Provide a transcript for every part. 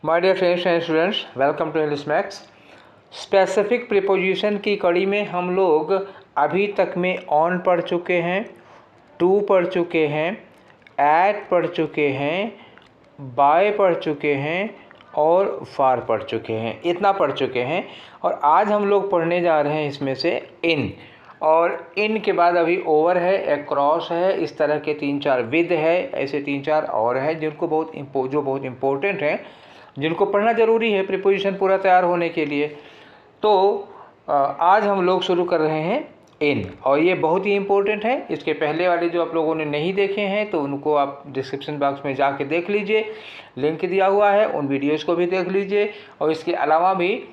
My dear friends and students, welcome to English maths. Specific preposition की कड़ी में हम लोग अभी तक में ऑन पढ़ चुके हैं, टू पढ़ चुके हैं, एट पढ़ चुके हैं, बाय पढ़ चुके हैं और फार पढ़ चुके हैं। इतना पढ़ चुके हैं और आज हम लोग पढ़ने जा रहे हैं इसमें से इन। और इन के बाद अभी ओवर है, अक्रॉस है, इस तरह के 3-4 विद है, ऐसे 3-4 और हैं जिनको बहुत इम्पोर्टेंट हैं, जिनको पढ़ना ज़रूरी है प्रीपोजिशन पूरा तैयार होने के लिए। तो आज हम लोग शुरू कर रहे हैं इन, और ये बहुत ही इम्पोर्टेंट है। इसके पहले वाले जो आप लोगों ने नहीं देखे हैं तो उनको आप डिस्क्रिप्शन बॉक्स में जाके देख लीजिए, लिंक दिया हुआ है, उन वीडियोज़ को भी देख लीजिए। और इसके अलावा भी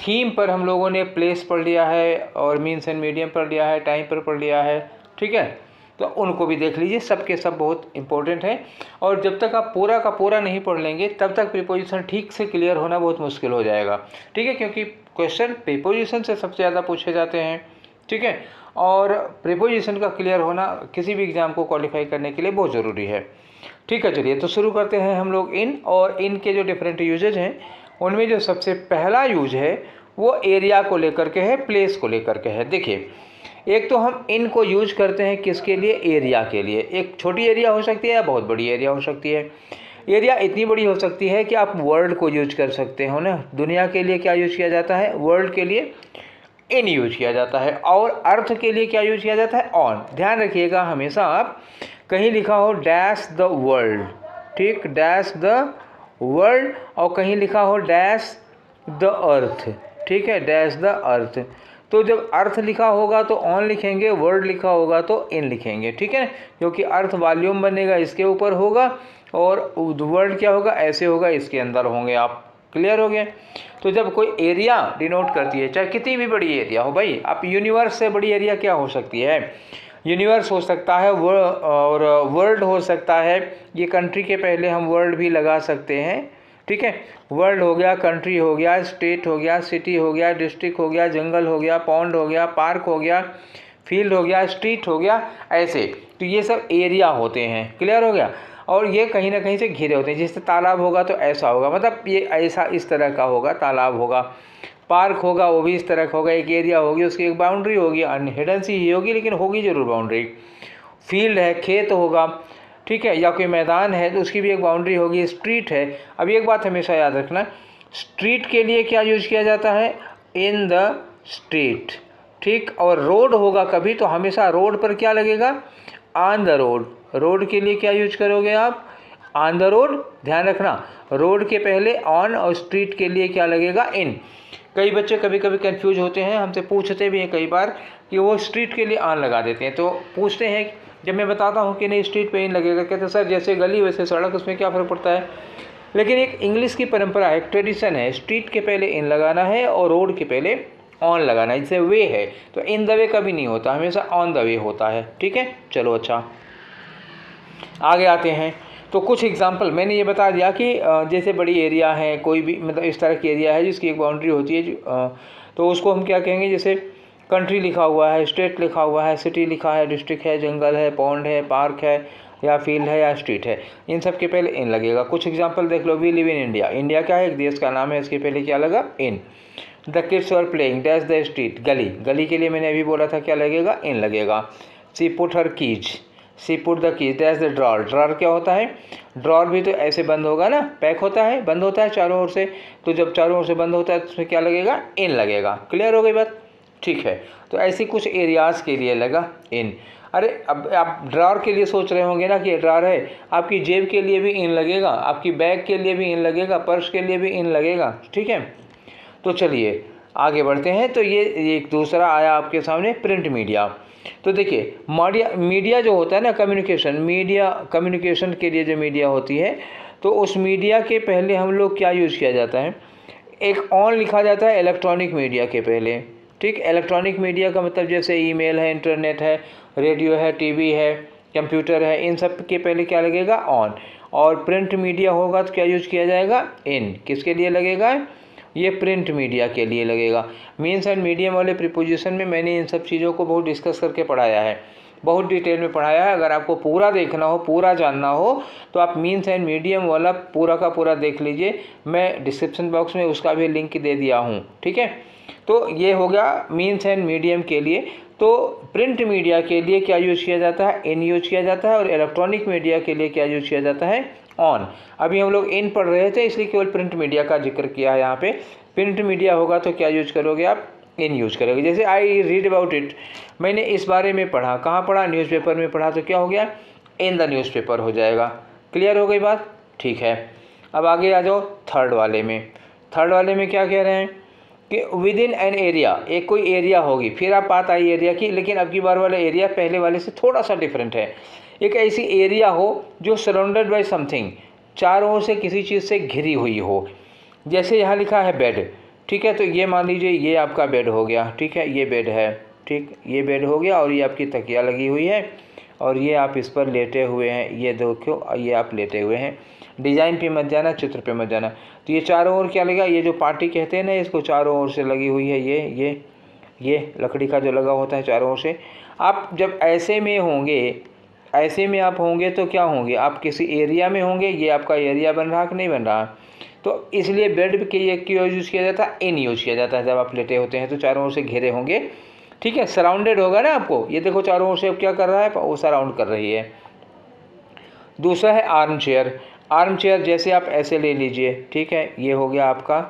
थीम पर हम लोगों ने प्लेस पढ़ लिया है और मीन्स एंड मीडियम पढ़ लिया है, टाइम पर पढ़ लिया है, ठीक है, तो उनको भी देख लीजिए। सब के सब बहुत इंपॉर्टेंट है और जब तक आप पूरा का पूरा नहीं पढ़ लेंगे तब तक प्रीपोजिशन ठीक से क्लियर होना बहुत मुश्किल हो जाएगा, ठीक है, क्योंकि क्वेश्चन प्रीपोजिशन से सबसे ज़्यादा पूछे जाते हैं, ठीक है। और प्रीपोजिशन का क्लियर होना किसी भी एग्ज़ाम को क्वालिफाई करने के लिए बहुत ज़रूरी है, ठीक है। चलिए तो शुरू करते हैं हम लोग इन। और इन के जो डिफरेंट यूजेज हैं उनमें जो सबसे पहला यूज है वो एरिया को लेकर के है, प्लेस को लेकर के है। देखिए, एक तो हम इन को यूज करते हैं किसके लिए? एरिया के लिए। एक छोटी एरिया हो सकती है या बहुत बड़ी एरिया हो सकती है। एरिया इतनी बड़ी हो सकती है कि आप वर्ल्ड को यूज कर सकते हो ना। दुनिया के लिए क्या यूज किया जाता है? वर्ल्ड के लिए इन यूज किया जाता है। और अर्थ के लिए क्या यूज किया जाता है? ऑन। ध्यान रखिएगा, हमेशा आप कहीं लिखा हो डैश द वर्ल्ड, ठीक, डैश द वर्ल्ड, और कहीं लिखा हो डैश द अर्थ, ठीक है, डैश द अर्थ। तो जब अर्थ लिखा होगा तो ऑन लिखेंगे, वर्ड लिखा होगा तो इन लिखेंगे, ठीक है, क्योंकि अर्थ वॉल्यूम बनेगा इसके ऊपर होगा और वर्ड क्या होगा? ऐसे होगा, इसके अंदर होंगे आप। क्लियर हो गया? तो जब कोई एरिया डिनोट करती है, चाहे कितनी भी बड़ी एरिया हो, भाई आप यूनिवर्स से बड़ी एरिया क्या हो सकती है? यूनिवर्स हो सकता है और वर्ल्ड हो सकता है। ये कंट्री के पहले हम वर्ल्ड भी लगा सकते हैं, ठीक है। वर्ल्ड हो गया, कंट्री हो गया, स्टेट हो गया, सिटी हो गया, डिस्ट्रिक्ट हो गया, जंगल हो गया, पॉन्ड हो गया, पार्क हो गया, फील्ड हो गया, स्ट्रीट हो गया, ऐसे। तो ये सब एरिया होते हैं। क्लियर हो गया? और ये कहीं ना कहीं से घिरे होते हैं। जैसे तालाब होगा तो ऐसा होगा, मतलब ये ऐसा इस तरह का होगा, तालाब होगा। पार्क होगा वो भी इस तरह का होगा, एक एरिया होगी, उसकी एक बाउंड्री होगी, अनहिडन सी ही होगी लेकिन होगी जरूर बाउंड्री। फील्ड है, खेत होगा, ठीक है, या कोई मैदान है तो उसकी भी एक बाउंड्री होगी। स्ट्रीट है। अब एक बात हमेशा याद रखना, स्ट्रीट के लिए क्या यूज किया जाता है? इन द स्ट्रीट, ठीक। और रोड होगा कभी तो हमेशा रोड पर क्या लगेगा? On the road. रोड के लिए क्या यूज करोगे आप? On the road. ध्यान रखना, रोड के पहले ऑन और स्ट्रीट के लिए क्या लगेगा? इन। कई बच्चे कभी कभी कंफ्यूज होते हैं, हमसे पूछते भी हैं कई बार कि वो स्ट्रीट के लिए ऑन लगा देते हैं। तो पूछते हैं, जब मैं बताता हूँ कि नहीं स्ट्रीट पे इन लगेगा, कहते सर जैसे गली वैसे सड़क, उसमें क्या फ़र्क पड़ता है? लेकिन एक इंग्लिश की परंपरा है, एक ट्रेडिशन है, स्ट्रीट के पहले इन लगाना है और रोड के पहले ऑन लगाना है। जैसे वे है तो इन द वे कभी नहीं होता, हमेशा ऑन द वे होता है, ठीक है। चलो अच्छा, आगे आते हैं। तो कुछ एग्जाम्पल मैंने ये बता दिया कि जैसे बड़ी एरिया है, कोई भी मतलब इस तरह की एरिया है जिसकी एक बाउंड्री होती है, तो उसको हम क्या कहेंगे? जैसे कंट्री लिखा हुआ है, स्टेट लिखा हुआ है, सिटी लिखा है, डिस्ट्रिक्ट है, जंगल है, पॉन्ड है, पार्क है, या फील्ड है, या स्ट्रीट है, इन सब के पहले इन लगेगा। कुछ एग्जांपल देख लो। We live in India. India क्या है? एक देश का नाम है, इसके पहले क्या लगा? In. The kids are playing dash the street. गली, गली के लिए मैंने अभी बोला था क्या लगेगा? इन लगेगा। She put her keys, she put the keys dash the drawer. Drawer क्या होता है? ड्रॉर भी तो ऐसे बंद होगा ना, पैक होता है, बंद होता है चारों ओर से। तो जब चारों ओर से बंद होता है तो उसमें क्या लगेगा? इन लगेगा। क्लियर हो गई बात? ठीक है। तो ऐसी कुछ एरियाज़ के लिए लगा इन। अरे अब आप ड्रॉर के लिए सोच रहे होंगे ना कि ड्रॉर है, आपकी जेब के लिए भी इन लगेगा, आपकी बैग के लिए भी इन लगेगा, पर्स के लिए भी इन लगेगा, ठीक है। तो चलिए आगे बढ़ते हैं। तो ये एक दूसरा आया आपके सामने, प्रिंट मीडिया। तो देखिए, मीडिया जो होता है ना, कम्युनिकेशन के लिए जो मीडिया होती है, तो उस मीडिया के पहले हम लोग क्या यूज़ किया जाता है? एक ऑन लिखा जाता है इलेक्ट्रॉनिक मीडिया के पहले, ठीक। इलेक्ट्रॉनिक मीडिया का मतलब जैसे ईमेल है, इंटरनेट है, रेडियो है, टीवी है, कंप्यूटर है, इन सब के पहले क्या लगेगा? ऑन। और प्रिंट मीडिया होगा तो क्या यूज किया जाएगा? इन। किसके लिए लगेगा? ये प्रिंट मीडिया के लिए लगेगा। मीन्स एंड मीडियम वाले प्रीपोजिशन में मैंने इन सब चीज़ों को बहुत डिस्कस करके पढ़ाया है। बहुत डिटेल में पढ़ाया है। अगर आपको पूरा देखना हो, पूरा जानना हो, तो आप मीन्स एंड मीडियम वाला पूरा का पूरा देख लीजिए। मैं डिस्क्रिप्शन बॉक्स में उसका भी लिंक दे दिया हूँ, ठीक है। तो ये हो गया मीन्स एंड मीडियम के लिए। तो प्रिंट मीडिया के लिए क्या यूज़ किया जाता है? इन यूज किया जाता है। और इलेक्ट्रॉनिक मीडिया के लिए क्या यूज़ किया जाता है? ऑन। अभी हम लोग इन पढ़ रहे थे, इसलिए केवल प्रिंट मीडिया का जिक्र किया है यहाँ पे। प्रिंट मीडिया होगा तो क्या यूज करोगे आप? इन यूज करोगे। जैसे आई रीड अबाउट इट, मैंने इस बारे में पढ़ा। कहाँ पढ़ा? न्यूज़पेपर में पढ़ा। तो क्या हो गया? इन द न्यूज़पेपर हो जाएगा। क्लियर हो गई बात? ठीक है। अब आगे आ जाओ थर्ड वाले में। थर्ड वाले में क्या कह रहे हैं कि विद इन एन एरिया, एक कोई एरिया होगी। फिर आप बात आई एरिया की, लेकिन अब की बार वाला एरिया पहले वाले से थोड़ा सा डिफरेंट है। एक ऐसी एरिया हो जो सराउंडेड बाय समथिंग, चारों ओर से किसी चीज़ से घिरी हुई हो। जैसे यहाँ लिखा है बेड, ठीक है। तो ये मान लीजिए ये आपका बेड हो गया, ठीक है। ये बेड है, ठीक, ये बेड हो गया। और ये आपकी तकिया लगी हुई है और ये आप इस पर लेटे हुए हैं। ये देखो, ये आप लेटे हुए हैं। डिज़ाइन पे मत जाना, चित्र पे मत जाना। तो ये चारों ओर क्या लगा? ये जो पार्टी कहते हैं ना, इसको चारों ओर से लगी हुई है। ये लकड़ी का जो लगा होता है चारों ओर से। आप जब ऐसे में होंगे, ऐसे में आप होंगे तो क्या होंगे? आप किसी एरिया में होंगे। ये आपका एरिया बन रहा कि नहीं बन रहा? तो इसलिए बेड के ये क्यों यूज़ किया जाता है? इन यूज़ किया जाता है। जब आप लेटे होते हैं तो चारों ओर से घिरे होंगे, ठीक है। सराउंडेड होगा ना आपको। ये देखो चारों ओर से अब क्या कर रहा है? वो सराउंड कर रही है। दूसरा है आर्म चेयर। आर्म चेयर जैसे आप ऐसे ले लीजिए, ठीक है। ये हो गया आपका,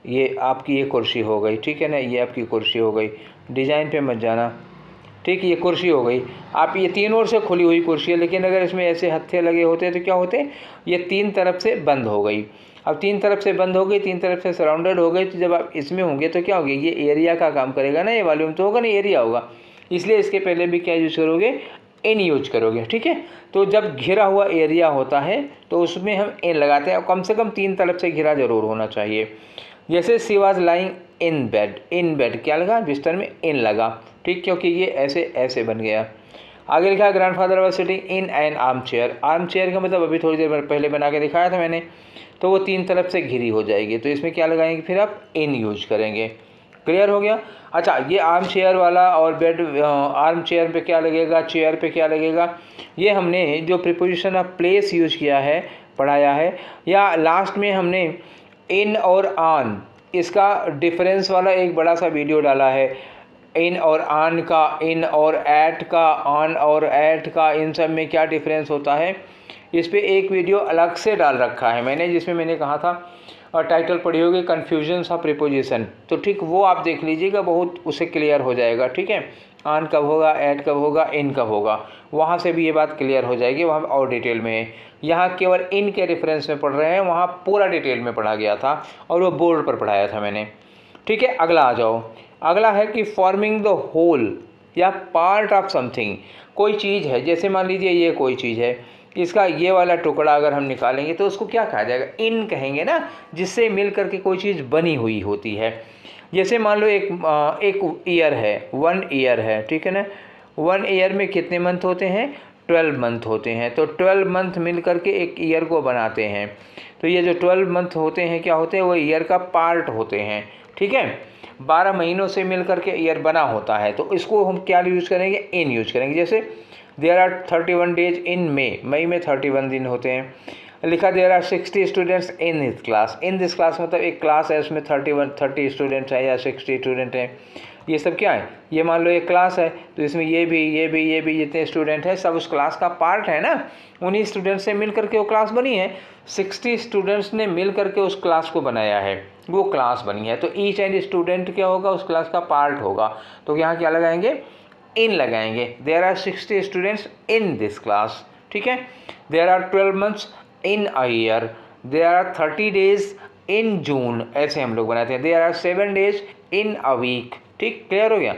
ये आपकी ये कुर्सी हो गई, ठीक है ना। ये आपकी कुर्सी हो गई। डिज़ाइन पे मत जाना, ठीक। ये कुर्सी हो गई। आप ये तीन ओर से खुली हुई कुर्सी है, लेकिन अगर इसमें ऐसे हत्थे लगे होते तो क्या होते? ये तीन तरफ से बंद हो गई। अब तीन तरफ से बंद हो गई, तीन तरफ से सराउंडेड हो गई। तो जब आप इसमें होंगे तो क्या होगी? ये एरिया का काम करेगा ना। ये वॉल्यूम तो होगा नहीं, एरिया होगा। इसलिए इसके पहले भी क्या यूज करोगे? इन यूज करोगे, ठीक है। तो जब घिरा हुआ एरिया होता है तो उसमें हम इन लगाते हैं। कम से कम तीन तरफ से घिरा जरूर होना चाहिए। जैसे she was lying in bed, in bed क्या लगा? बिस्तर में इन लगा, ठीक, क्योंकि ये ऐसे ऐसे बन गया। आगे लिखा grandfather was sitting in an arm chair. Arm chair का मतलब अभी थोड़ी देर पहले बना के दिखाया था मैंने। तो वो तीन तरफ से घिरी हो जाएगी। तो इसमें क्या लगाएंगे? फिर आप इन यूज करेंगे। क्लियर हो गया? अच्छा, ये आर्म चेयर वाला और बेड, आर्म चेयर पे क्या लगेगा, चेयर पे क्या लगेगा, ये हमने जो प्रीपोजिशन ऑफ प्लेस यूज किया है, पढ़ाया है। या लास्ट में हमने इन और ऑन, इसका डिफरेंस वाला एक बड़ा सा वीडियो डाला है। इन और ऑन का, इन और एट का, ऑन और एट का, इन सब में क्या डिफरेंस होता है, इस पे एक वीडियो अलग से डाल रखा है मैंने, जिसमें मैंने कहा था और टाइटल पढ़ी होगी कन्फ्यूजन्स ऑफ प्रीपोजिशन। तो ठीक, वो आप देख लीजिएगा, बहुत उसे क्लियर हो जाएगा, ठीक है। ऑन कब होगा, एट कब होगा, इन कब होगा, वहाँ से भी ये बात क्लियर हो जाएगी। वहाँ और डिटेल में है। यहाँ केवल इन के रेफरेंस में पढ़ रहे हैं, वहाँ पूरा डिटेल में पढ़ा गया था और वो बोर्ड पर पढ़ाया था मैंने, ठीक है। अगला आ जाओ। अगला है कि फॉर्मिंग द होल या पार्ट ऑफ समथिंग। कोई चीज़ है, जैसे मान लीजिए ये कोई चीज़ है, इसका ये वाला टुकड़ा अगर हम निकालेंगे तो उसको क्या कहा जाएगा? इन कहेंगे ना, जिससे मिल करके कोई चीज़ बनी हुई होती है। जैसे मान लो एक ईयर है, 1 ईयर है, ठीक है ना। 1 ईयर में कितने मंथ होते हैं? 12 मंथ होते हैं। तो 12 मंथ मिल करके एक ईयर को बनाते हैं। तो ये जो 12 मंथ होते हैं क्या होते हैं? वो ईयर का पार्ट होते हैं, ठीक है। 12 महीनों से मिल करके ईयर बना होता है। तो इसको हम क्या यूज़ करेंगे? इन यूज करेंगे। जैसे there are 31 days in May में 31 दिन होते हैं। लिखा there are 60 students in this class. In this class मतलब एक क्लास है, उसमें 30 स्टूडेंट्स हैं या 60 स्टूडेंट हैं। ये सब क्या है? ये मान लो एक क्लास है, तो इसमें ये भी जितने स्टूडेंट हैं सब उस क्लास का पार्ट है ना। उन्हीं स्टूडेंट से मिल करके वो क्लास बनी है। 60 स्टूडेंट्स ने मिल करके उस क्लास को बनाया है, वो क्लास बनी है। तो ईच एंड स्टूडेंट क्या होगा? उस क्लास का पार्ट होगा। तो यहाँ क्या लगाएंगे? इन लगाएंगे। There are 60 students in this class, ठीक है। There are 12 months in a year. There are 30 days in June, ऐसे हम लोग बनाते हैं। There are 7 days in a week, ठीक। क्लियर हो गया?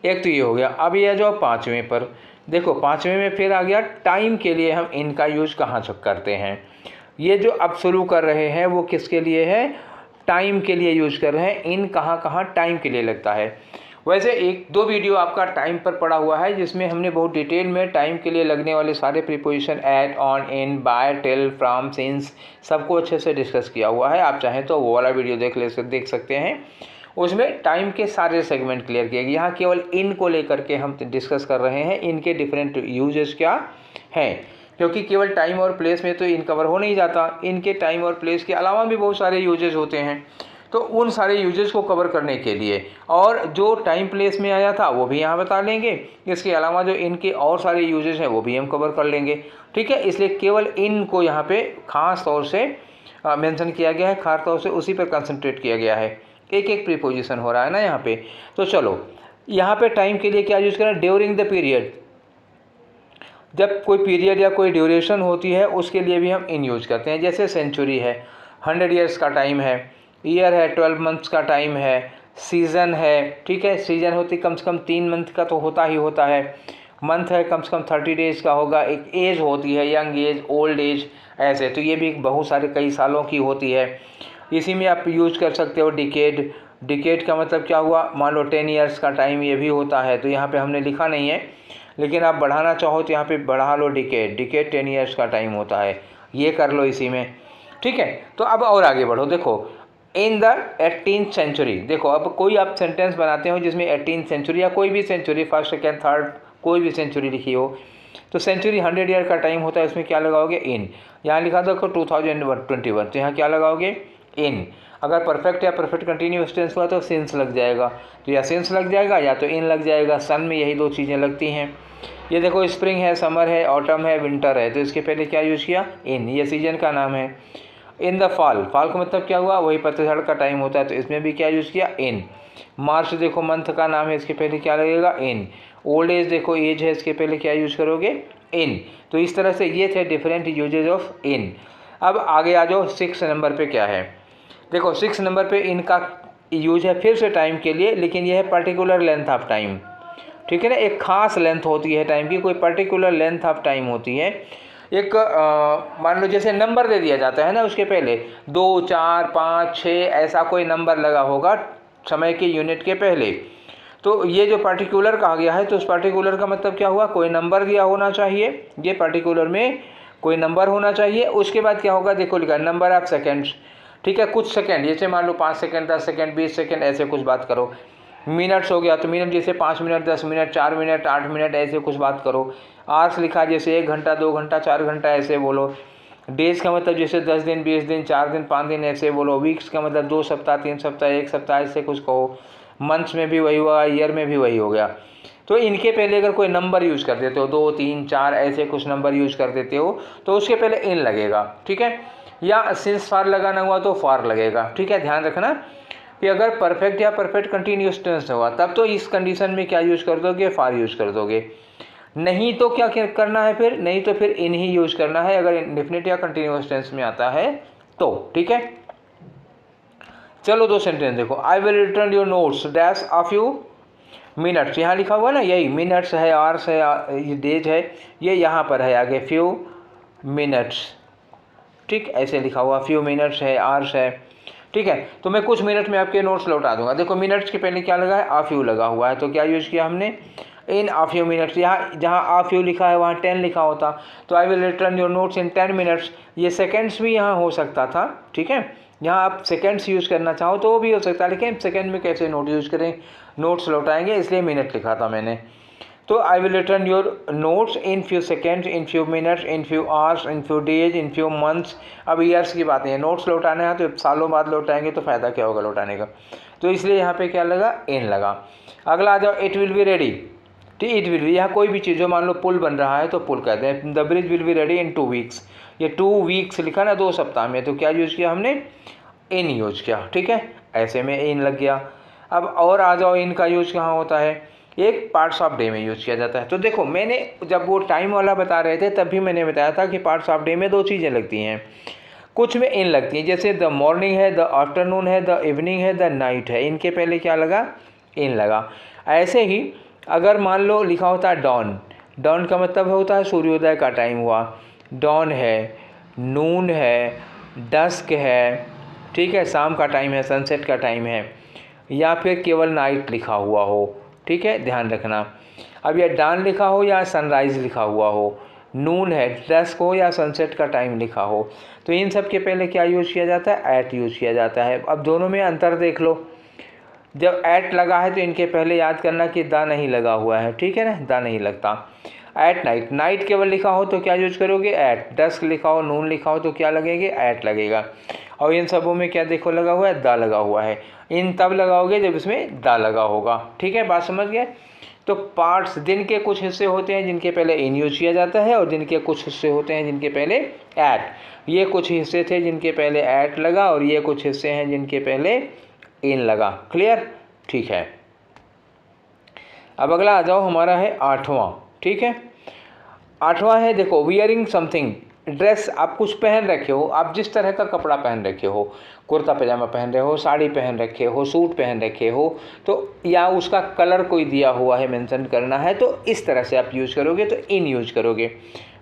एक तो ये हो गया। अब ये जो 5वें पर देखो, 5वें में फिर आ गया टाइम के लिए हम इनका यूज कहाँ तक करते हैं। ये जो अब शुरू कर रहे हैं वो किसके लिए है? टाइम के लिए यूज कर रहे हैं। इन कहाँ कहाँ टाइम के लिए लगता है। वैसे 1-2 वीडियो आपका टाइम पर पड़ा हुआ है, जिसमें हमने बहुत डिटेल में टाइम के लिए लगने वाले सारे preposition at, on, in, by, till, from, since सबको अच्छे से डिस्कस किया हुआ है। आप चाहें तो वो वाला वीडियो देख सकते हैं। उसमें टाइम के सारे सेगमेंट क्लियर किए गए। यहाँ केवल इन को लेकर के हम डिस्कस कर रहे हैं, इनके डिफरेंट यूजेस क्या हैं, क्योंकि केवल टाइम और प्लेस में तो इन कवर हो नहीं जाता, इनके टाइम और प्लेस के अलावा भी बहुत सारे यूजेस होते हैं। तो उन सारे यूजेस को कवर करने के लिए, और जो टाइम प्लेस में आया था वो भी यहाँ बता लेंगे, इसके अलावा जो इनके और सारे यूजेस हैं वो भी हम कवर कर लेंगे, ठीक है। इसलिए केवल इन को यहाँ पे खास तौर से मेंशन किया गया है, खास तौर से उसी पर कंसंट्रेट किया गया है। एक एक प्रीपोजिशन हो रहा है ना यहाँ पे। तो चलो यहाँ पे टाइम के लिए क्या यूज़ करें, ड्यूरिंग द पीरियड। जब कोई पीरियड या कोई ड्यूरेशन होती है उसके लिए भी हम इन यूज करते हैं। जैसे सेंचुरी है, 100 ईयर्स का टाइम है, ईयर है 12 मंथ्स का टाइम है, सीज़न है, ठीक है। सीज़न होती कम से कम 3 मंथ का तो होता ही होता है, मंथ है कम से कम 30 डेज़ का होगा, एक एज होती है, यंग एज, ओल्ड एज, ऐसे तो ये भी बहुत सारे कई सालों की होती है। इसी में आप यूज कर सकते हो डिकेड। डिकेड का मतलब क्या हुआ, मान लो 10 ईयर्स का टाइम ये भी होता है, तो यहाँ पे हमने लिखा नहीं है, लेकिन आप बढ़ाना चाहो तो यहाँ पे बढ़ा लो, डिकेड 10 ईयर्स का टाइम होता है, ये कर लो इसी में, ठीक है। तो अब और आगे बढ़ो, देखो इन द 18th सेंचुरी। देखो अब कोई आप सेंटेंस बनाते हो जिसमें 18th सेंचुरी या कोई भी सेंचुरी, फर्स्ट सेकेंड थर्ड कोई भी सेंचुरी लिखी हो, तो सेंचुरी 100 ईयर का टाइम होता है, उसमें क्या लगाओगे, इन। यहाँ लिखा देखो 2021, तो यहाँ क्या लगाओगे, इन। अगर परफेक्ट या परफेक्ट कंटिन्यूअस टेंस हुआ तो सिंस लग जाएगा, तो या सिंस लग जाएगा या तो इन लग जाएगा। सन में यही दो चीज़ें लगती हैं। ये देखो स्प्रिंग है, समर है, ऑटम है, विंटर है, तो इसके पहले क्या यूज़ किया, इन, ये सीजन का नाम है। इन द फॉल, फॉल का मतलब क्या हुआ, वही पतझड़ का टाइम होता है, तो इसमें भी क्या यूज़ किया, इन। मार्च देखो मंथ का नाम है, इसके पहले क्या लगेगा, इन। ओल्ड एज देखो एज है, इसके पहले क्या यूज़ करोगे, इन। तो इस तरह से ये थे डिफरेंट यूजेज ऑफ इन। अब आगे आ जाओ 6 नंबर पे क्या है। देखो 6 नंबर पे इनका यूज है फिर से टाइम के लिए, लेकिन यह है पर्टिकुलर लेंथ ऑफ टाइम, ठीक है ना। एक खास लेंथ होती है टाइम की, कोई पर्टिकुलर लेंथ ऑफ टाइम होती है। एक मान लो जैसे नंबर दे दिया जाता है ना, उसके पहले 2, 4, 5, 6 ऐसा कोई नंबर लगा होगा समय के यूनिट के पहले, तो ये जो पर्टिकुलर कहा गया है, तो उस पर्टिकुलर का मतलब क्या हुआ, कोई नंबर दिया होना चाहिए, ये पर्टिकुलर में कोई नंबर होना चाहिए। उसके बाद क्या होगा, देखो लिखा नंबर ऑफ सेकेंड्स, ठीक है, कुछ सेकंड, जैसे मान लो 5 सेकंड, 10 सेकंड, 20 सेकंड, ऐसे कुछ बात करो। मिनट्स हो गया तो मिनट जैसे 5 मिनट, 10 मिनट, 4 मिनट, 8 मिनट, ऐसे कुछ बात करो। आवर्स लिखा जैसे 1 घंटा, 2 घंटा, 4 घंटा, ऐसे बोलो। डेज का मतलब जैसे 10 दिन, 20 दिन, 4 दिन, 5 दिन, ऐसे बोलो। वीक्स का मतलब 2 सप्ताह, 3 सप्ताह, 1 सप्ताह, ऐसे कुछ कहो। मंथ्स में भी वही हुआ, ईयर में भी वही हो गया। तो इनके पहले अगर कोई नंबर यूज़ कर देते हो, 2, 3, 4 ऐसे कुछ नंबर यूज़ कर देते हो, तो उसके पहले इन लगेगा, ठीक है। या सिंस फार लगाना हुआ तो फार लगेगा, ठीक है। ध्यान रखना कि अगर परफेक्ट या परफेक्ट कंटिन्यूअस टेंस हुआ तब तो इस कंडीशन में क्या यूज़ कर दोगे, फार यूज़ कर दोगे। नहीं तो क्या करना है फिर, नहीं तो फिर इन ही यूज़ करना है अगर इंडेफिनिट या कंटिन्यूअस टेंस में आता है तो, ठीक है। चलो 2 सेंटेंस देखो। I will return your notes dash of few minutes, यहाँ लिखा हुआ ना, यही मिनट्स है, आवर्स है, ये डेज है, ये यहाँ पर है आगे फ्यू मिनट्स, ठीक, ऐसे लिखा हुआ फ्यू मिनट्स है, आवर्स है, ठीक है। तो मैं कुछ मिनट में आपके नोट्स लौटा दूंगा। देखो मिनट्स के पहले क्या लगा है, आ फ्यू लगा हुआ है, तो क्या यूज़ किया हमने, इन आ फ्यू मिनट्स। यहाँ जहाँ आ फ्यू लिखा है वहाँ 10 लिखा होता, तो I will return your notes in 10 minutes. ये सेकेंड्स भी यहाँ हो सकता था, ठीक है। यहाँ आप सेकेंड्स यूज़ करना चाहो तो वो भी हो सकता है, लेकिन सेकेंड में कैसे नोट यूज़ करें, नोट्स लौटाएंगे, इसलिए मिनट लिखा था मैंने। तो I will return your notes in few seconds, in few minutes, in few hours, in few days, in few months. अब ईयर्स की बात नहीं है, नोट्स लौटाने हैं तो सालों बाद लौटाएंगे तो फ़ायदा क्या होगा लौटाने का, तो इसलिए यहाँ पे क्या लगा, इन लगा। अगला आ जाओ, इट विल बी रेडी, ठीक, इट विल बी, यहाँ कोई भी चीज़ हो, मान लो पुल बन रहा है तो पुल कहते हैं। The bridge will be ready in 2 weeks, ये 2 वीक्स लिखा ना, 2 सप्ताह में, तो क्या यूज़ किया हमने, इन यूज़ किया, ठीक है, ऐसे में इन लग गया। अब और आ जाओ, इनका यूज़ कहाँ होता है, एक पार्ट्स ऑफ डे में यूज़ किया जाता है। तो देखो मैंने जब वो टाइम वाला बता रहे थे तब भी मैंने बताया था कि पार्ट्स ऑफ डे में 2 चीज़ें लगती हैं, कुछ में इन लगती हैं, जैसे द मॉर्निंग है, द आफ्टरनून है, द इवनिंग है, द नाइट है, इनके पहले क्या लगा, इन लगा। ऐसे ही अगर मान लो लिखा होता है डॉन, डॉन का मतलब होता है सूर्योदय का टाइम हुआ, डॉन है, नून है, डस्क है, ठीक है, शाम का टाइम है, सनसेट का टाइम है, या फिर केवल नाइट लिखा हुआ हो, ठीक है, ध्यान रखना। अब यह डॉन लिखा हो या सनराइज़ लिखा हुआ हो, नून है, डस्क हो या सनसेट का टाइम लिखा हो, तो इन सब के पहले क्या यूज़ किया जाता है, एट यूज़ किया जाता है। अब दोनों में अंतर देख लो, जब एट लगा है तो इनके पहले याद करना कि दा नहीं लगा हुआ है, ठीक है ना, दा नहीं लगता। एट नाइट, नाइट केवल लिखा हो तो क्या यूज करोगे एट, डस्क लिखा हो, नून लिखा हो तो क्या लगेगा एट लगेगा। और इन सबों में क्या देखो लगा हुआ है, दा लगा हुआ है। इन तब लगाओगे जब इसमें दा लगा होगा, ठीक है, बात समझ गए। तो पार्ट्स, दिन के कुछ हिस्से होते हैं जिनके पहले इन यूज किया जाता है और दिन के कुछ हिस्से होते हैं जिनके पहले एट। ये कुछ हिस्से थे जिनके पहले एट लगा और ये कुछ हिस्से हैं जिनके पहले इन लगा। क्लियर, ठीक है। अब अगला आ जाओ, हमारा है 8वां, ठीक है। 8वां है, देखो वियरिंग समथिंग, ड्रेस, आप कुछ पहन रखे हो, आप जिस तरह का कपड़ा पहन रखे हो, कुर्ता पजामा पहन रहे हो, साड़ी पहन रखे हो, सूट पहन रखे हो, तो या उसका कलर कोई दिया हुआ है, मेंशन करना है, तो इस तरह से आप यूज करोगे तो इन यूज करोगे।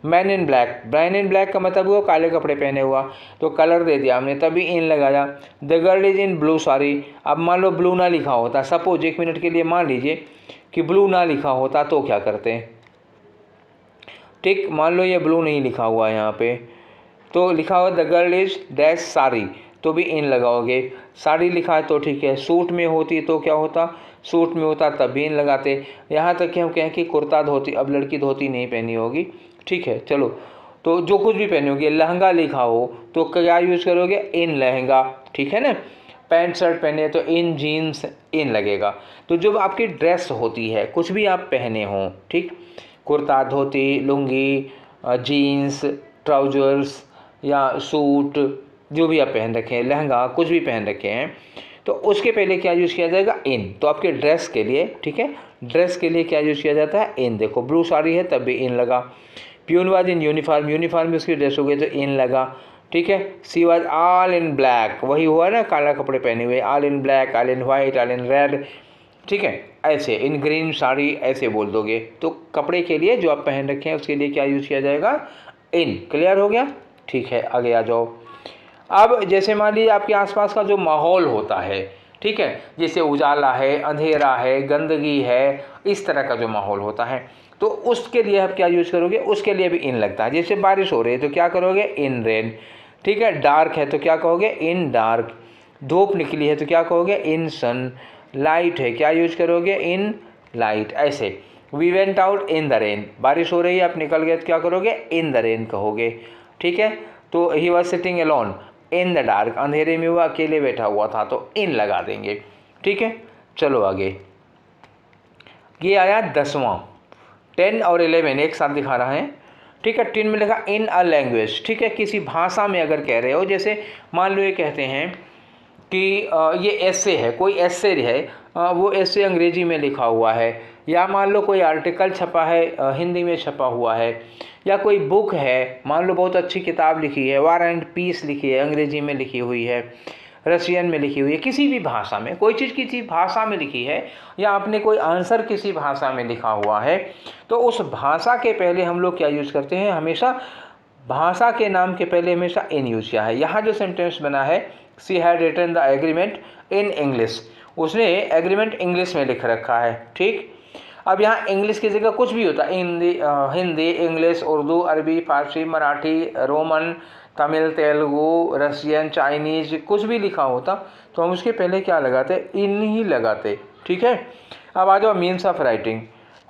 Man in black, man in black का मतलब हुआ काले कपड़े पहने हुआ, तो कलर दे दिया हमने तभी इन लगाया। The girl is in blue sari, अब मान लो ब्लू ना लिखा होता, सपोज 1 मिनट के लिए मान लीजिए कि ब्लू ना लिखा होता तो क्या करते हैं, ठीक, मान लो ये ब्लू नहीं लिखा हुआ है यहाँ पे, तो लिखा हुआ the girl is dash sari, तो भी इन लगाओगे। साड़ी लिखा है तो ठीक है, सूट में होती तो क्या होता, सूट में होता तब भी इन लगाते। यहाँ तक कि हम कहें कि कुर्ता धोती, अब लड़की धोती नहीं पहनी होगी, ठीक है, चलो, तो जो कुछ भी पहनी होगी, लहंगा लिखा हो तो क्या यूज़ करोगे इन लहंगा, ठीक है ना। पैंट शर्ट पहने तो इन जीन्स, इन लगेगा। तो जब आपकी ड्रेस होती है, कुछ भी आप पहने हों, ठीक, कुर्ता, धोती, लुंगी, जीन्स, ट्राउजर्स या सूट, जो भी आप पहन रखे हैं, लहंगा, कुछ भी पहन रखे हैं, तो उसके पहले क्या यूज़ किया जाएगा इन। तो आपके ड्रेस के लिए, ठीक है, ड्रेस के लिए क्या यूज़ किया जाता है इन। देखो ब्लू साड़ी है तब भी इन लगा। Peon was in uniform, uniform में उसकी ड्रेस हो गई तो इन लगा, ठीक है। She was all in black, वही हुआ ना, काला कपड़े पहने हुए, all in black, all in white, all in red, ठीक है, ऐसे इन ग्रीन साड़ी ऐसे बोल दोगे। तो कपड़े के लिए जो आप पहन रखे हैं उसके लिए क्या यूज़ किया जाएगा इन। क्लियर हो गया, ठीक है, आगे आ जाओ। अब जैसे मान लीजिए आपके आसपास का जो माहौल होता है, ठीक है, जैसे उजाला है, अंधेरा है, गंदगी है, इस तरह का जो माहौल होता है, तो उसके लिए आप क्या यूज़ करोगे, उसके लिए भी इन लगता है। जैसे बारिश हो रही है तो क्या करोगे इन रेन, ठीक है। डार्क है तो क्या कहोगे इन डार्क। धूप निकली है तो क्या कहोगे इन सन। लाइट है, क्या यूज करोगे इन लाइट। ऐसे we went out in the rain, बारिश हो रही है आप निकल गए तो क्या करोगे इन द रेन कहोगे, ठीक है। तो he was sitting alone in the dark, अंधेरे में वो अकेले बैठा हुआ था तो इन लगा देंगे, ठीक है। चलो आगे, ये आया 10वां। 10 और 11 एक साथ दिखा रहा है, ठीक है। 10 में लिखा इन अ लैंग्वेज, ठीक है, किसी भाषा में अगर कह रहे हो, जैसे मान लो ये कहते हैं कि ये ऐसे है, कोई ऐसे है, वो ऐसे अंग्रेजी में लिखा हुआ है, या मान लो कोई आर्टिकल छपा है हिंदी में छपा हुआ है, या कोई बुक है, मान लो बहुत अच्छी किताब लिखी है, वार एंड पीस लिखी है, अंग्रेजी में लिखी हुई है, रशियन में लिखी हुई है, किसी भी भाषा में, कोई चीज़ किसी भाषा में लिखी है, या आपने कोई आंसर किसी भाषा में लिखा हुआ है, तो उस भाषा के पहले हम लोग क्या यूज़ करते हैं, हमेशा भाषा के नाम के पहले हमेशा इन यूज़ किया है। यहाँ जो सेंटेंस बना है, she had written the agreement in English, उसने एग्रीमेंट इंग्लिश में लिख रखा है, ठीक। अब यहाँ इंग्लिश की जगह कुछ भी होता है, हिंदी, इंग्लिश, उर्दू, अरबी, फारसी, Marathi, Roman, Tamil, Telugu, Russian, Chinese, कुछ भी लिखा होता तो हम उसके पहले क्या लगाते, इन ही लगाते, ठीक है। अब आ जाओ मीन्स ऑफ राइटिंग।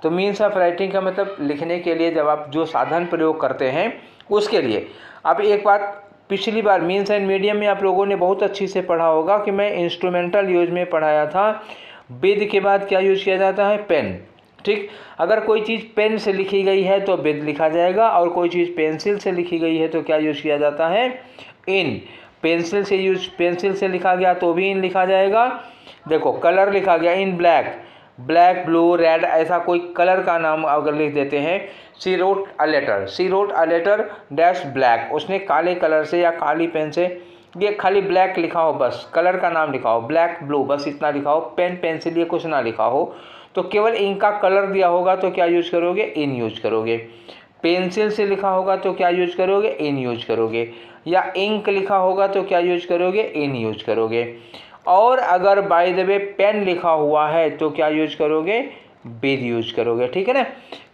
तो मीन्स ऑफ राइटिंग का मतलब लिखने के लिए जब आप जो साधन प्रयोग करते हैं उसके लिए। अब एक बात, पिछली बार मीन्स एंड मीडियम में आप लोगों ने बहुत अच्छी से पढ़ा होगा कि मैं इंस्ट्रूमेंटल यूज में पढ़ाया था, विद के बाद क्या यूज किया जाता है पेन, ठीक। अगर कोई चीज़ पेन से लिखी गई है तो विद लिखा जाएगा, और कोई चीज़ पेंसिल से लिखी गई है तो क्या यूज किया जाता है इन। पेंसिल से लिखा गया तो भी इन लिखा जाएगा। देखो कलर लिखा गया in black, black, blue, red, ऐसा कोई कलर का नाम अगर लिख देते हैं, she wrote a letter dash black, उसने काले कलर से या काली पेन से, ये खाली ब्लैक लिखा हो, बस कलर का नाम लिखा हो, ब्लैक, ब्लू, बस इतना लिखा हो, पेन, पेंसिल ये कुछ ना लिखा हो, तो केवल इंक का कलर दिया होगा तो क्या यूज करोगे इन यूज करोगे। पेंसिल से लिखा होगा तो क्या यूज करोगे इन यूज करोगे, या इंक लिखा होगा तो क्या यूज करोगे इन यूज करोगे। और अगर बाय द वे पेन लिखा हुआ है तो क्या यूज करोगे विद यूज करोगे, ठीक है ना।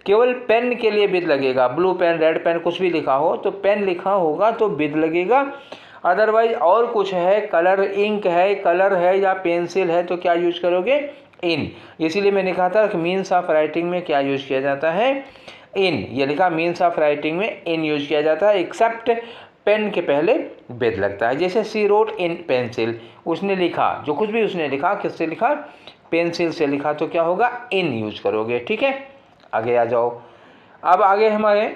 केवल पेन के लिए विद लगेगा, ब्लू पेन, रेड पेन, कुछ भी लिखा हो तो पेन लिखा होगा तो विद लगेगा, अदरवाइज और कुछ है, कलर इंक है, कलर है या पेंसिल है, तो क्या यूज करोगे? इन। इसीलिए मैंने कहा था कि मीन्स ऑफ राइटिंग में क्या यूज किया जाता है? इन। ये लिखा मीन्स ऑफ राइटिंग में इन यूज किया जाता है, एक्सेप्ट पेन के पहले विद लगता है। जैसे सी रोट इन पेंसिल, उसने लिखा, जो कुछ भी उसने लिखा, किससे लिखा? पेंसिल से लिखा, तो क्या होगा? इन यूज करोगे। ठीक है, आगे आ जाओ। अब आगे हमारे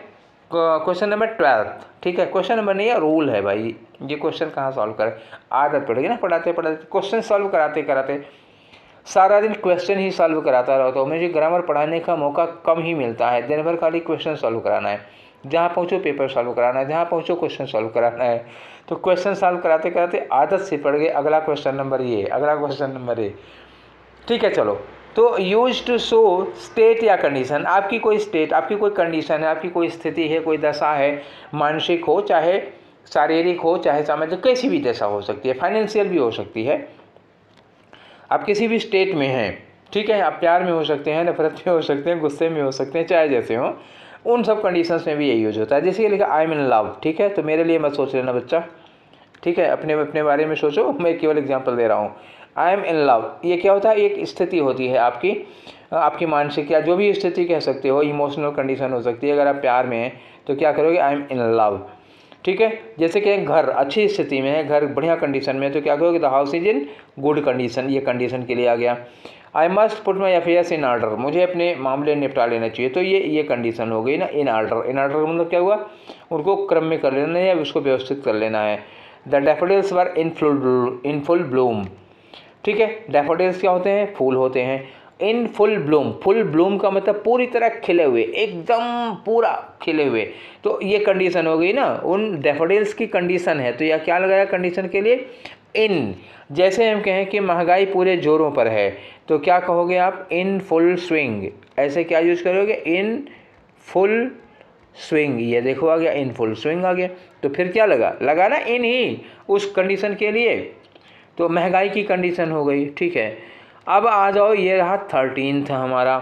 क्वेश्चन नंबर 12। ठीक है, क्वेश्चन नंबर नहीं है, रूल है भाई। ये क्वेश्चन कहाँ सॉल्व करें, आदत पड़ेगी ना, पढ़ाते पढ़ाते क्वेश्चन सॉल्व कराते कराते सारा दिन क्वेश्चन ही सॉल्व कराता रहता हूँ। मुझे ग्रामर पढ़ाने का मौका कम ही मिलता है, दिन भर खाली क्वेश्चन सॉल्व कराना है, जहाँ पहुँचो पेपर सॉल्व कराना है, जहाँ पहुँचो क्वेश्चन सॉल्व कराना है। तो क्वेश्चन सॉल्व कराते कराते आदत से पड़ गई, अगला क्वेश्चन नंबर ये, अगला क्वेश्चन नंबर ये। ठीक है, चलो। तो यूज टू शो स्टेट या कंडीशन, आपकी कोई स्टेट, आपकी कोई कंडीशन है, आपकी कोई स्थिति है, कोई दशा है, मानसिक हो चाहे शारीरिक हो चाहे सामाजिक, कैसी भी दशा हो सकती है, फाइनेंशियल भी हो सकती है। आप किसी भी स्टेट में हैं, ठीक है, आप प्यार में हो सकते हैं, नफरत में हो सकते हैं, गुस्से में हो सकते हैं, चाहे जैसे हो, उन सब कंडीशंस में भी यही यूज होता है। जैसे ये लिखा आई एम इन लव, ठीक है, तो मेरे लिए मत सोच लेना बच्चा, ठीक है, अपने अपने बारे में सोचो, मैं केवल एग्जांपल दे रहा हूँ। आई एम इन लव, ये क्या होता है? एक स्थिति होती है आपकी मानसिक या जो भी स्थिति कह सकते हो, इमोशनल कंडीशन हो सकती है। अगर आप प्यार में हैं तो क्या करोगे? I am in love. ठीक है, जैसे कि घर अच्छी स्थिति में है, घर बढ़िया कंडीशन में है, तो क्या करोगे? The house is in good condition. ये कंडीशन के लिए आ गया। I must put my affairs in order, मुझे अपने मामले निपटा लेना चाहिए, तो ये कंडीशन हो गई ना, इन ऑर्डर। इन ऑर्डर का मतलब क्या हुआ? उनको क्रम में कर लेना है या उसको व्यवस्थित कर लेना है। The daffodils were in full Bloom, ठीक है, डैफोडिल्स क्या होते हैं? फूल होते हैं। In full Bloom, full Bloom का मतलब पूरी तरह खिले हुए, एकदम पूरा खिले हुए, तो ये कंडीशन हो गई ना, उन डैफोडिल्स की कंडीशन है। तो यह क्या लगाया कंडीशन के लिए? इन। जैसे हम कहें कि महंगाई पूरे जोरों पर है, तो क्या कहोगे आप? In full swing. ऐसे क्या यूज करोगे? In full swing. ये देखो आ गया, इन फुल स्विंग आ गया। तो फिर क्या लगा ना इन ही उस कंडीशन के लिए, तो महंगाई की कंडीशन हो गई। ठीक है, अब आ जाओ, ये रहा 13 था हमारा।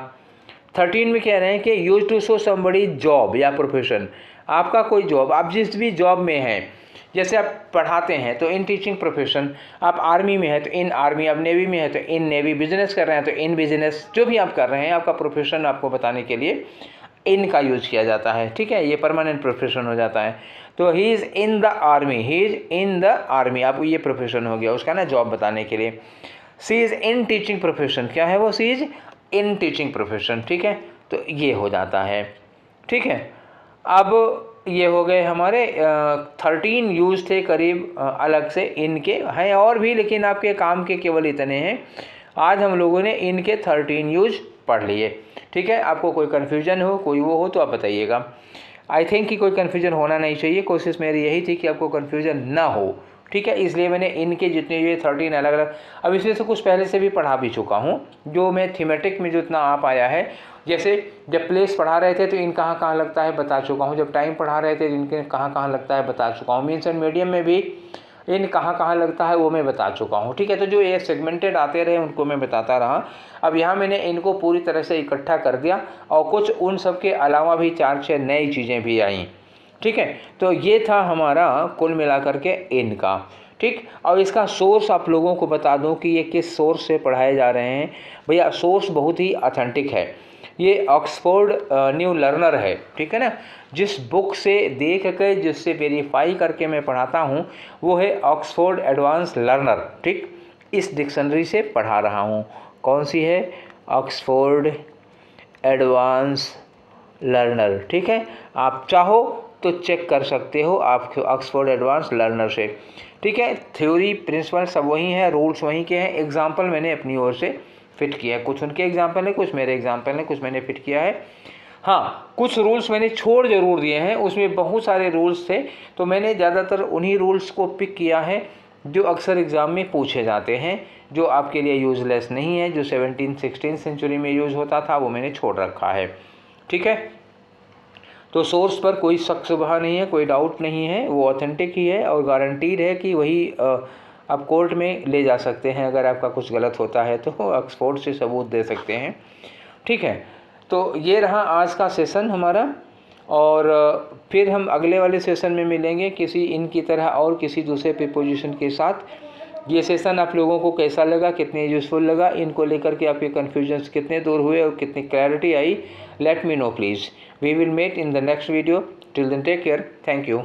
13 में कह रहे हैं कि use to show somebody job या प्रोफेशन, आपका कोई जॉब, आप जिस भी जॉब में हैं, जैसे आप पढ़ाते हैं तो इन टीचिंग प्रोफेशन, आप आर्मी में है तो इन आर्मी, आप नेवी में है तो इन नेवी, बिजनेस कर रहे हैं तो इन बिजनेस, जो भी आप कर रहे हैं आपका प्रोफेशन आपको बताने के लिए इन का यूज किया जाता है। ठीक है, ये परमानेंट प्रोफेशन हो जाता है। तो he is in the army, he is in the army, आपको ये प्रोफेशन हो गया उसका ना, जॉब बताने के लिए। सी इज़ इन टीचिंग प्रोफेशन, क्या है वो? सी इज़ इन टीचिंग प्रोफेशन। ठीक है, तो ये हो जाता है। ठीक है, अब ये हो गए हमारे 13 यूज थे करीब अलग से इनके, हैं और भी, लेकिन आपके काम के केवल इतने हैं। आज हम लोगों ने इनके 13 यूज पढ़ लिए। ठीक है, आपको कोई कन्फ्यूजन हो, कोई वो हो तो आप बताइएगा। आई थिंक कि कोई कन्फ्यूजन होना नहीं चाहिए, कोशिश मेरी यही थी कि आपको कन्फ्यूजन ना हो। ठीक है, इसलिए मैंने इनके जितने ये 13 अलग अलग, अब इसमें से कुछ पहले से भी पढ़ा भी चुका हूँ, जो मैं थीमेटिक में जितना आ पाया है। जैसे जब प्लेस पढ़ा रहे थे तो इन कहाँ कहाँ लगता है बता चुका हूँ, जब टाइम पढ़ा रहे थे तो इनके कहाँ कहाँ लगता है बता चुका हूँ, मीन्स एंड मीडियम में भी इन कहाँ कहाँ लगता है वो मैं बता चुका हूँ। ठीक है, तो जो ये सेगमेंटेड आते रहे उनको मैं बताता रहा। अब यहाँ मैंने इनको पूरी तरह से इकट्ठा कर दिया, और कुछ उन सब के अलावा भी 4-6 नई चीज़ें भी आई। ठीक है, तो ये था हमारा कुल मिलाकर के इनका। ठीक, और इसका सोर्स आप लोगों को बता दूं कि ये किस सोर्स से पढ़ाए जा रहे हैं। भैया सोर्स बहुत ही ऑथेंटिक है, ये ऑक्सफोर्ड न्यू लर्नर है। ठीक है ना, जिस बुक से देख के जिससे वेरीफाई करके मैं पढ़ाता हूँ वो है ऑक्सफोर्ड एडवांस लर्नर। ठीक, इस डिक्शनरी से पढ़ा रहा हूँ। कौन सी है? Oxford advance learner. ठीक है, आप चाहो तो चेक कर सकते हो आप ऑक्सफोर्ड एडवांस लर्नर से। ठीक है, थ्योरी प्रिंसिपल सब वही है, रूल्स वहीं के हैं, एग्जाम्पल मैंने अपनी ओर से फिट किया है, कुछ उनके एग्जाम्पल है, कुछ मेरे एग्जाम्पल हैं, कुछ मैंने फिट किया है। हाँ, कुछ रूल्स मैंने छोड़ जरूर दिए हैं, उसमें बहुत सारे रूल्स थे, तो मैंने ज़्यादातर उन्हीं रूल्स को पिक किया है जो अक्सर एग्ज़ाम में पूछे जाते हैं, जो आपके लिए यूज़लेस नहीं है, जो 17-16 सेंचुरी में यूज़ होता था वो मैंने छोड़ रखा है। ठीक है, तो सोर्स पर कोई शक शुबहा नहीं है, कोई डाउट नहीं है, वो ऑथेंटिक ही है और गारंटीड है कि वही आप कोर्ट में ले जा सकते हैं। अगर आपका कुछ गलत होता है तो ऑक्सफोर्ड से सबूत दे सकते हैं। ठीक है, तो ये रहा आज का सेशन हमारा, और फिर हम अगले वाले सेशन में मिलेंगे किसी इनकी तरह और किसी दूसरे प्रीपोजिशन के साथ। ये सेशन आप लोगों को कैसा लगा, कितने यूज़फुल लगा, इनको लेकर के आपके कन्फ्यूजन्स कितने दूर हुए और कितनी क्लैरिटी आई, let me know please. We will meet in the next video. Till then take care, thank you.